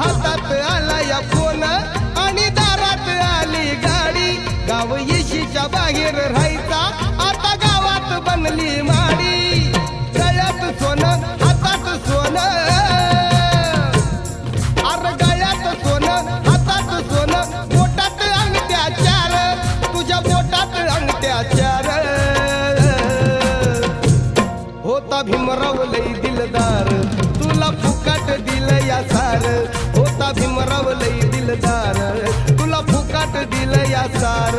हातात आला या फोन आणि दारात आली गाडी गाव येशीच्या बाहेर राहायचा आता गावात बनली माडी गळ्यात सोनं हातात सोनं अरे गळ्यात सोनं हातात सोनं बोटात अंगठ्या चार तुझ्या बोटात अंगठ्या चार होता भीमराव लई दिलदार तुला फुकाट दिलं या सार होता भीमराव लई दिलदार तुला फुकाट दिलं या सार